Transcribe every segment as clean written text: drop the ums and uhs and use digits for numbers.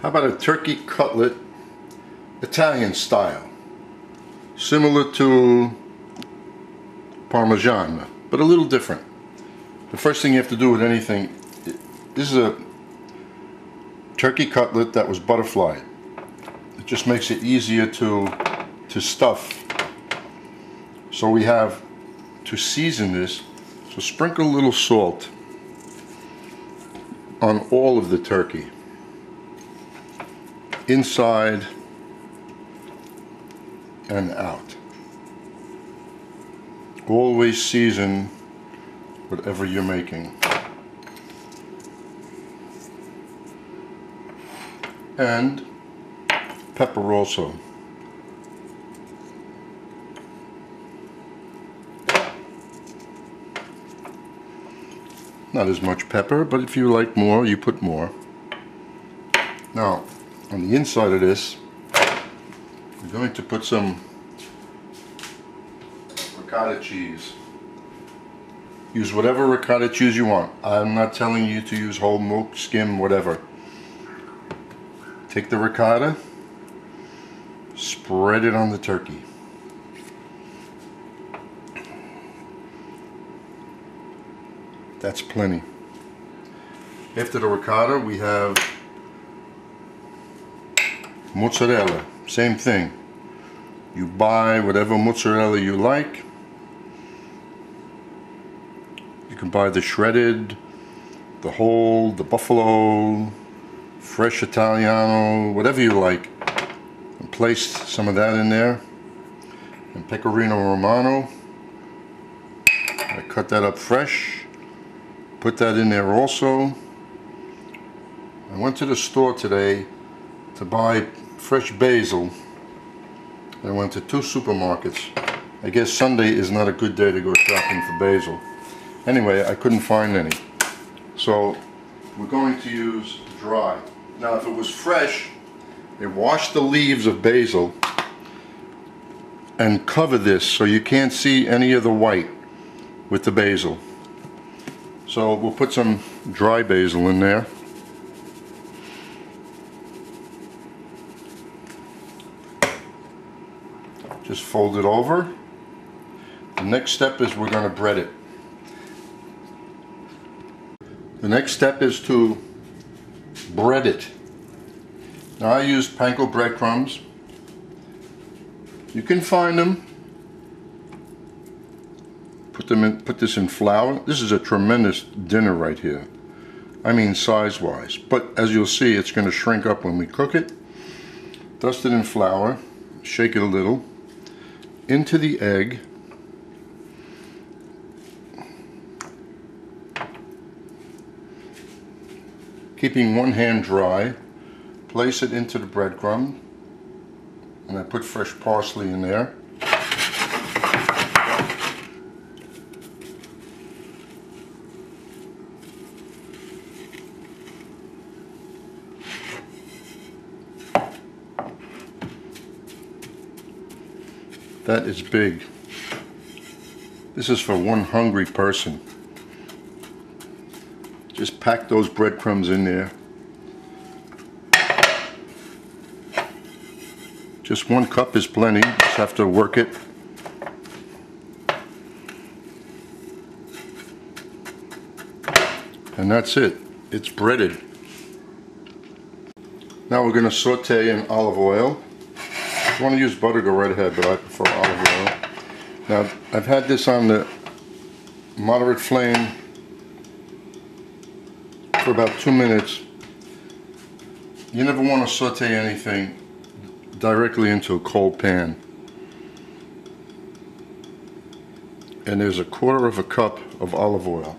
How about a turkey cutlet Italian style? Similar to Parmesan, but a little different. The first thing you have to do with anything, this is a turkey cutlet that was butterflied. It just makes it easier to stuff. So we have to season this, so sprinkle a little salt on all of the turkey, inside and out. Always season whatever you're making. And pepper also. Not as much pepper, but if you like more, you put more. Now, on the inside of this, we're going to put some ricotta cheese. Use whatever ricotta cheese you want. I'm not telling you to use whole milk, skim, whatever. Take the ricotta, spread it on the turkey. That's plenty. After the ricotta, we have mozzarella. Same thing. You buy whatever mozzarella you like. You can buy the shredded, the whole, the buffalo, fresh Italiano, whatever you like. And place some of that in there. And pecorino romano. I cut that up fresh. Put that in there also. I went to the store today to buy fresh basil. I went to 2 supermarkets. I guess Sunday is not a good day to go shopping for basil. Anyway, I couldn't find any. So we're going to use dry. Now if it was fresh, they wash the leaves of basil and cover this so you can't see any of the white with the basil. So we'll put some dry basil in there. Just fold it over. The next step is we're going to bread it. The next step is to bread it. Now I use panko breadcrumbs. You can find them. Put this in flour. This is a tremendous dinner right here. I mean size-wise. But as you'll see, it's going to shrink up when we cook it. Dust it in flour. Shake it a little. Into the egg. Keeping one hand dry. Place it into the breadcrumb. And I put fresh parsley in there. That is big. This is for one hungry person. Just pack those breadcrumbs in there. Just 1 cup is plenty. Just have to work it. And that's it. It's breaded. Now we're going to saute in olive oil. If you want to use butter, go right ahead, but I prefer olive oil. Now, I've had this on the moderate flame for about 2 minutes. You never want to saute anything directly into a cold pan. And there's 1/4 cup of olive oil.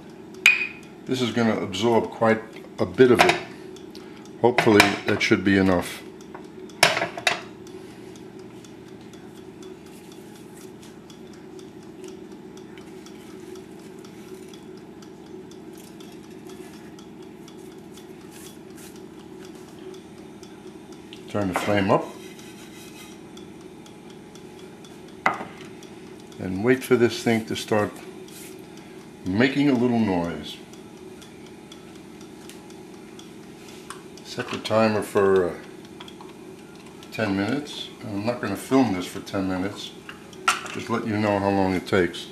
This is going to absorb quite a bit of it. Hopefully that should be enough. Turn the flame up and wait for this thing to start making a little noise. Set the timer for 10 minutes. I'm not going to film this for 10 minutes. Just let you know how long it takes.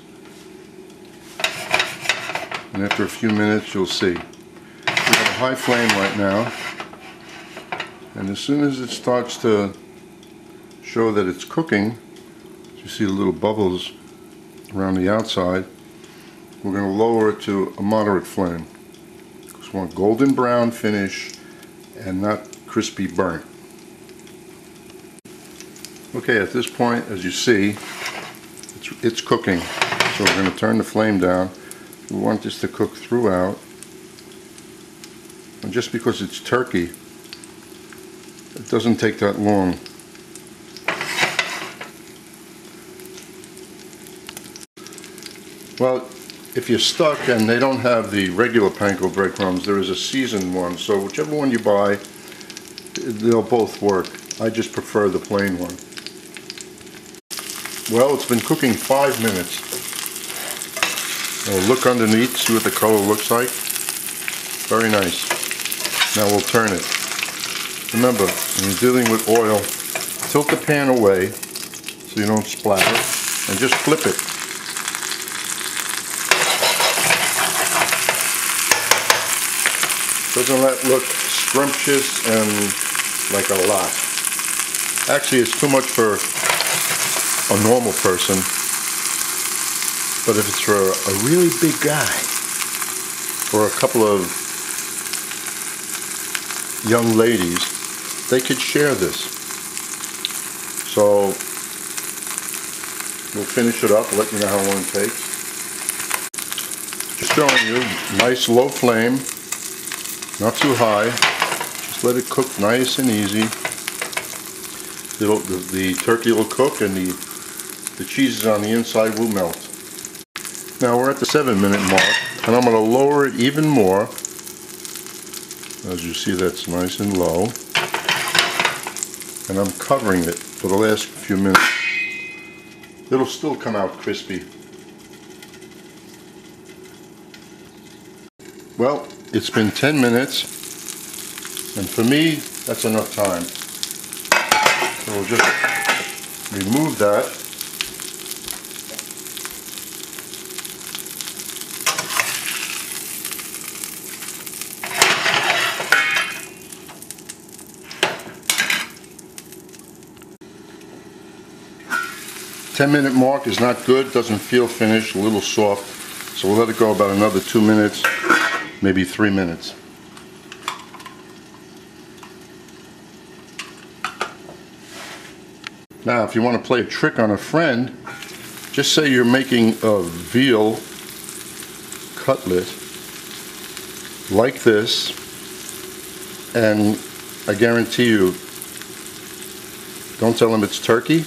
And after a few minutes you'll see. We have a high flame right now. And as soon as it starts to show that it's cooking, you see the little bubbles around the outside, we're going to lower it to a moderate flame. Because we want golden brown finish and not crispy burnt. Okay, at this point, as you see, it's cooking. So we're going to turn the flame down. We want this to cook throughout. And just because it's turkey, it doesn't take that long. Well, if you're stuck and they don't have the regular panko breadcrumbs, there is a seasoned one. So whichever one you buy, they'll both work. I just prefer the plain one. Well, it's been cooking 5 minutes. Now look underneath, see what the color looks like. Very nice. Now we'll turn it. Remember, when you're dealing with oil, tilt the pan away so you don't splatter, and just flip it. Doesn't that look scrumptious and like a lot? Actually, it's too much for a normal person, but if it's for a really big guy or a couple of young ladies, they could share this. So we'll finish it up, let you know how long it takes. Just showing you, nice low flame, not too high, just let it cook nice and easy. The turkey will cook and the cheeses on the inside will melt. Now we're at the 7-minute mark, and I'm going to lower it even more. As you see, that's nice and low. And I'm covering it for the last few minutes. It'll still come out crispy. Well, it's been 10 minutes, and for me, that's enough time. So we'll just remove that. The 10-minute mark is not good, doesn't feel finished, a little soft, so we'll let it go about another 2 minutes, maybe 3 minutes. Now, if you want to play a trick on a friend, just say you're making a veal cutlet like this, and I guarantee you, don't tell them it's turkey.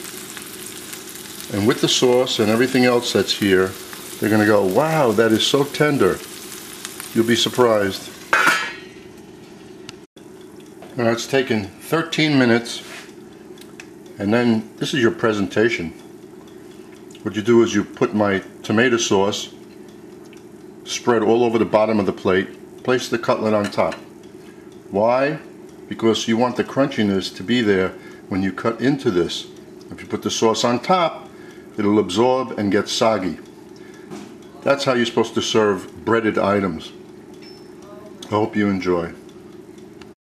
And with the sauce and everything else that's here, they're going to go, wow, that is so tender. You'll be surprised. Now it's taken 13 minutes, and then this is your presentation. What you do is you put my tomato sauce spread all over the bottom of the plate, place the cutlet on top. Why? Because you want the crunchiness to be there when you cut into this. If you put the sauce on top, it'll absorb and get soggy. That's how you're supposed to serve breaded items. I hope you enjoy.